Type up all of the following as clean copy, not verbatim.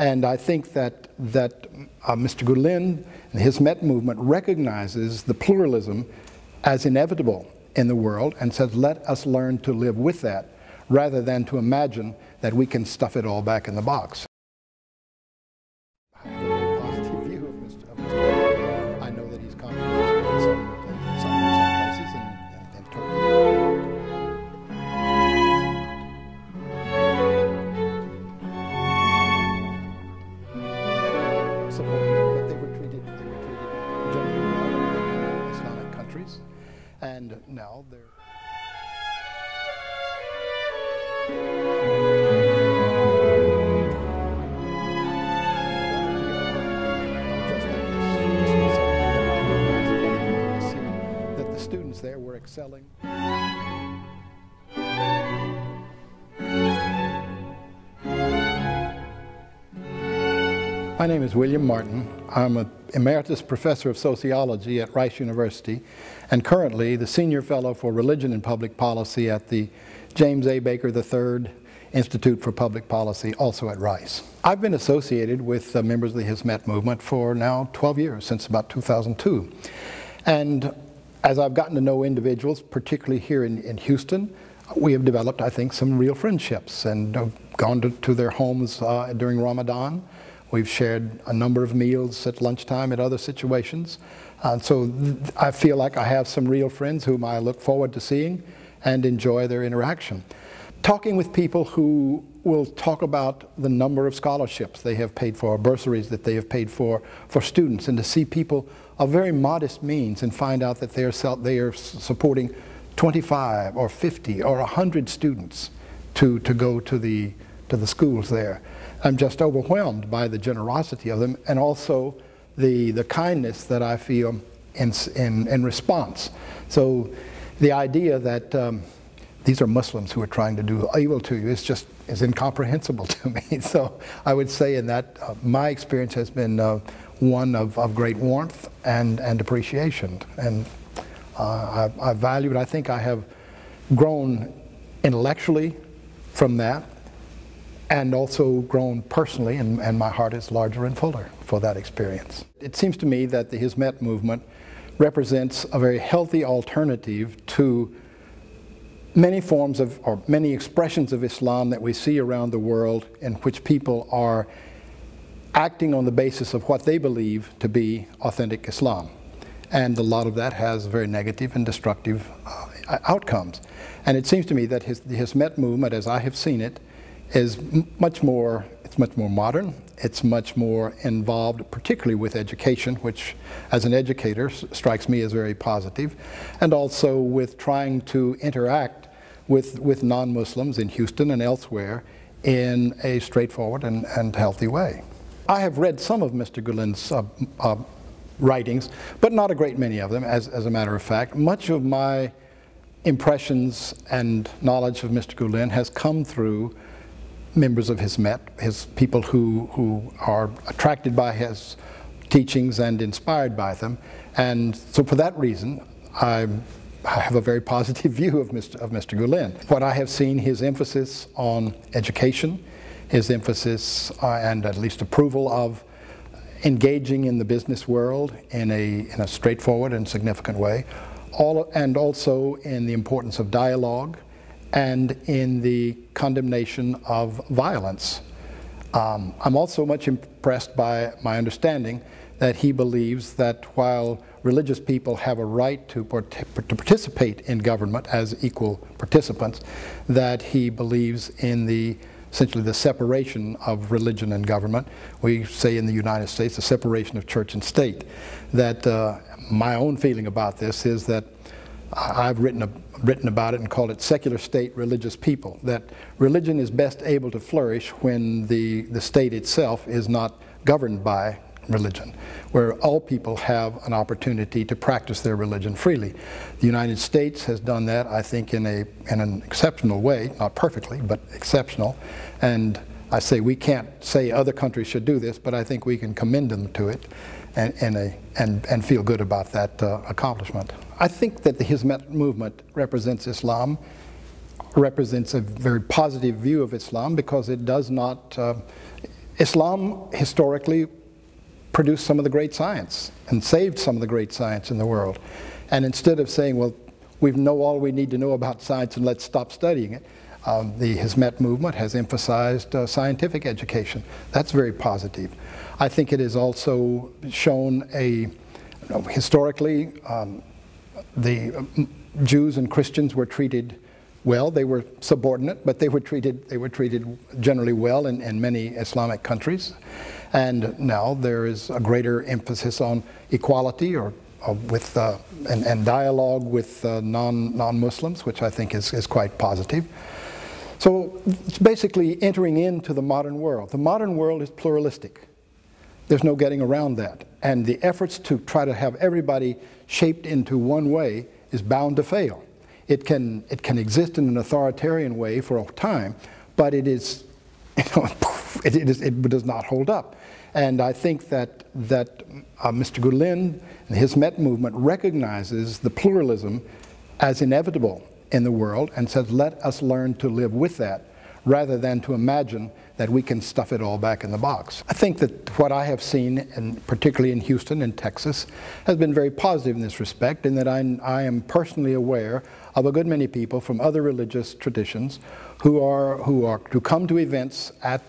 And I think that Mr. Gulen and the Hizmet movement recognizes the pluralism as inevitable in the world and says, let us learn to live with that, rather than to imagine that we can stuff it all back in the box. I have a very positive view of Mr. Gulen. I know that he's controversial in some places in Turkey. But they were treated generally well in Islamic countries, and now they're that the students there were excelling. My name is William Martin. I'm an Emeritus Professor of Sociology at Rice University and currently the Senior Fellow for Religion and Public Policy at the James A. Baker III Institute for Public Policy, also at Rice. I've been associated with members of the Hizmet movement for now 12 years, since about 2002. And as I've gotten to know individuals, particularly here in Houston, we have developed, I think, some real friendships and gone to their homes during Ramadan. We've shared a number of meals at lunchtime at other situations. So I feel like I have some real friends whom I look forward to seeing and enjoy their interaction. Talking with people who will talk about the number of scholarships they have paid for, bursaries that they have paid for students, and to see people of very modest means and find out that they are supporting 25 or 50 or 100 students to go to the schools there. I'm just overwhelmed by the generosity of them, and also the kindness that I feel in response. So the idea that these are Muslims who are trying to do evil to you is incomprehensible to me. So I would say in that my experience has been one of great warmth and appreciation, and I value it. I think I have grown intellectually from that, and also grown personally, and my heart is larger and fuller for that experience. It seems to me that the Hizmet movement represents a very healthy alternative to many forms of, or many expressions of Islam that we see around the world, in which people are acting on the basis of what they believe to be authentic Islam. And a lot of that has very negative and destructive outcomes. And it seems to me that the Hizmet movement, as I have seen it, is much more modern. It's much more involved, particularly with education, which as an educator strikes me as very positive, and also with trying to interact with non-Muslims in Houston and elsewhere in a straightforward and healthy way. I have read some of Mr. Gulen's writings, but not a great many of them, as a matter of fact. Much of my impressions and knowledge of Mr. Gulen has come through members of Hizmet, his people who are attracted by his teachings and inspired by them. And so for that reason, I have a very positive view of Mr. Gulen. What I have seen, his emphasis on education, his emphasis and at least approval of engaging in the business world in a straightforward and significant way, and also in the importance of dialogue, and in the condemnation of violence. I'm also much impressed by my understanding that he believes that while religious people have a right to participate in government as equal participants, that he believes in essentially the separation of religion and government. We say in the United States, the separation of church and state. That my own feeling about this is that I've written about it and called it secular state, religious people, that religion is best able to flourish when the state itself is not governed by religion, where all people have an opportunity to practice their religion freely. The United States has done that, I think, in an exceptional way, not perfectly, but exceptional. And I say we can't say other countries should do this, but I think we can commend them to it and feel good about that accomplishment. I think that the Hizmet movement represents Islam, represents a very positive view of Islam, because it does not Islam historically produced some of the great science and saved some of the great science in the world. And instead of saying, well, we know all we need to know about science and let's stop studying it, the Hizmet movement has emphasized scientific education. That's very positive. I think it has also shown historically, the Jews and Christians were treated well. They were subordinate, but they were treated generally well in many Islamic countries. And now there is a greater emphasis on equality and dialogue with non-Muslims, which I think is quite positive. So it's basically entering into the modern world. The modern world is pluralistic. There's no getting around that. And the efforts to try to have everybody shaped into one way is bound to fail. It can exist in an authoritarian way for a time, but it does not hold up. And I think that Mr. Gulen and his Hizmet movement recognizes the pluralism as inevitable in the world and says, let us learn to live with that, rather than to imagine that we can stuff it all back in the box. I think that what I have seen, and particularly in Houston and Texas, has been very positive in this respect, in that I am personally aware of a good many people from other religious traditions who come to events at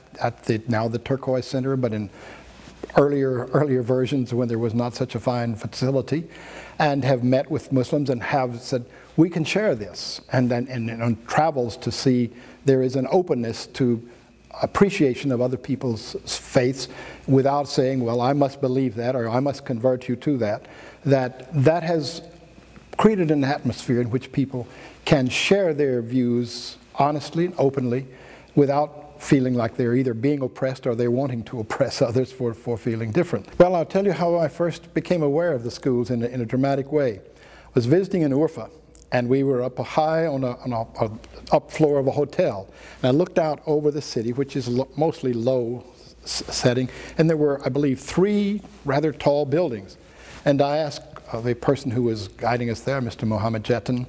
now the Turquoise Center, but in earlier versions when there was not such a fine facility, and have met with Muslims and have said, we can share this, and then on travels to see there is an openness to appreciation of other people's faiths without saying, well, I must believe that, or I must convert you to that. That has created an atmosphere in which people can share their views honestly and openly without feeling like they're either being oppressed or they're wanting to oppress others for feeling different. Well, I'll tell you how I first became aware of the schools in a dramatic way. I was visiting in Urfa, and we were up high on an up floor of a hotel. And I looked out over the city, which is mostly low setting, and there were, I believe, 3 rather tall buildings. And I asked the person who was guiding us there, Mr. Mohammed Jetton,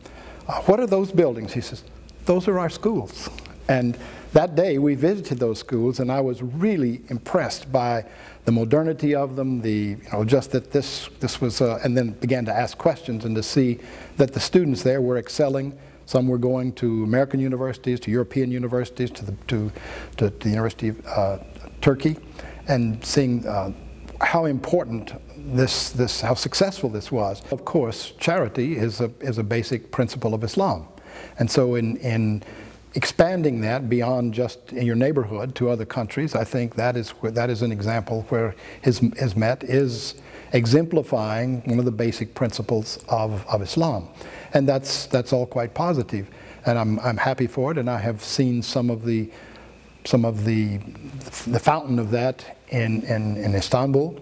what are those buildings? He says, those are our schools. And that day we visited those schools, and I was really impressed by the modernity of them, just that this was, and then began to ask questions and to see that the students there were excelling. Some were going to American universities, to European universities, to the University of Turkey, and seeing how important how successful this was. Of course, charity is a basic principle of Islam, and so in expanding that beyond just in your neighborhood to other countries, I think that is an example where Hizmet is exemplifying one of the basic principles of Islam, and that's all quite positive, and I'm happy for it. And I have seen some of the fountain of that in Istanbul,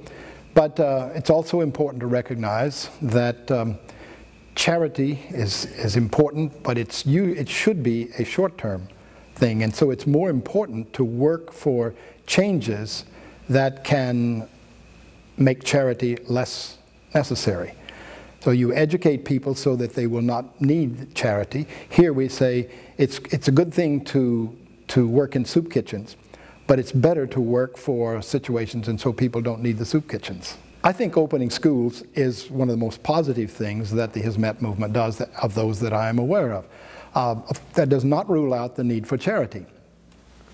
but it's also important to recognize that charity is important, but it should be a short-term thing, and so it's more important to work for changes that can make charity less necessary. So you educate people so that they will not need charity. Here we say it's a good thing to work in soup kitchens, but it's better to work for situations and so people don't need the soup kitchens. I think opening schools is one of the most positive things that the Hizmet movement does, of those that I am aware of. That does not rule out the need for charity.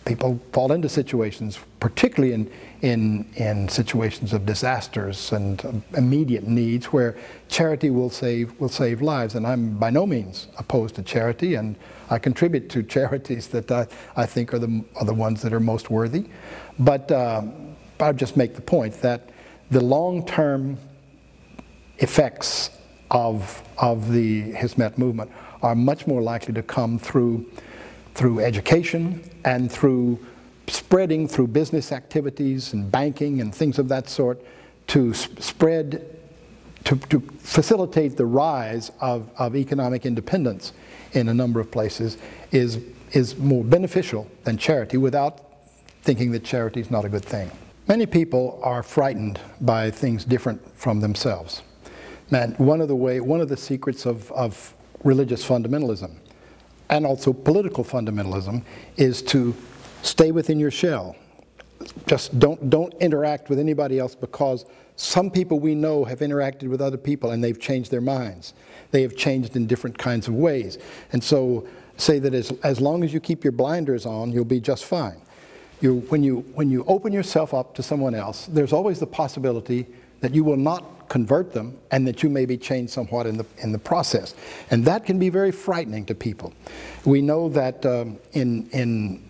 People fall into situations, particularly in situations of disasters and immediate needs, where charity will save lives. And I'm by no means opposed to charity, and I contribute to charities that I think are the ones that are most worthy. But I'll just make the point that the long-term effects of the Hizmet movement are much more likely to come through education and through spreading through business activities and banking and things of that sort, to facilitate the rise of economic independence in a number of places is more beneficial than charity, without thinking that charity is not a good thing. Many people are frightened by things different from themselves. And one of the secrets of religious fundamentalism and also political fundamentalism is to stay within your shell. just don't interact with anybody else, because some people we know have interacted with other people and they've changed their minds. They have changed in different kinds of ways. And so say that as long as you keep your blinders on, you'll be just fine. When you open yourself up to someone else, there's always the possibility that you will not convert them and that you may be changed somewhat in the process. And that can be very frightening to people. We know that in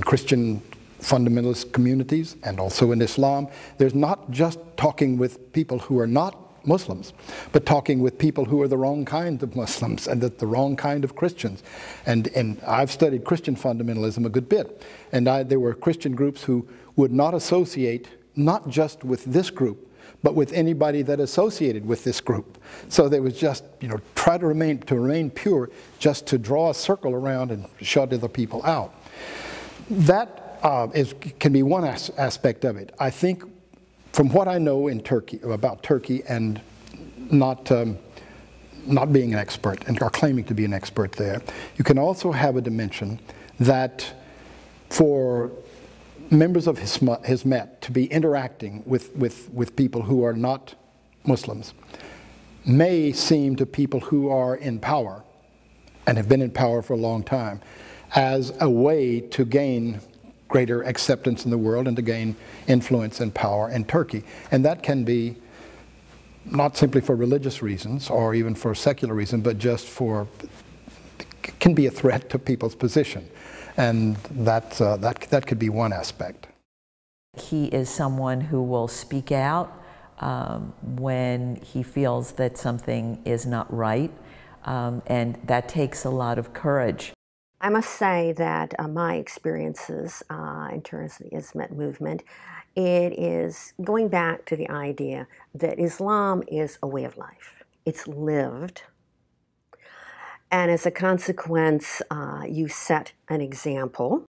Christian fundamentalist communities and also in Islam, there's not just talking with people who are not Muslims, but talking with people who are the wrong kind of Muslims and the wrong kind of Christians. And I've studied Christian fundamentalism a good bit, and there were Christian groups who would not associate not just with this group, but with anybody that associated with this group. So they was just, try to remain pure, just to draw a circle around and shut other people out. That can be one aspect of it. I think, from what I know about Turkey, and not being an expert or claiming to be an expert there, you can also have a dimension that for members of Hizmet to be interacting with people who are not Muslims may seem to people who are in power and have been in power for a long time as a way to gain greater acceptance in the world and to gain influence and power in Turkey. And that can be not simply for religious reasons or even for secular reasons, but just can be a threat to people's position. And that could be one aspect. He is someone who will speak out when he feels that something is not right, and that takes a lot of courage. I must say that my experiences in terms of the Hizmet movement, it is going back to the idea that Islam is a way of life. It's lived. And as a consequence, you set an example.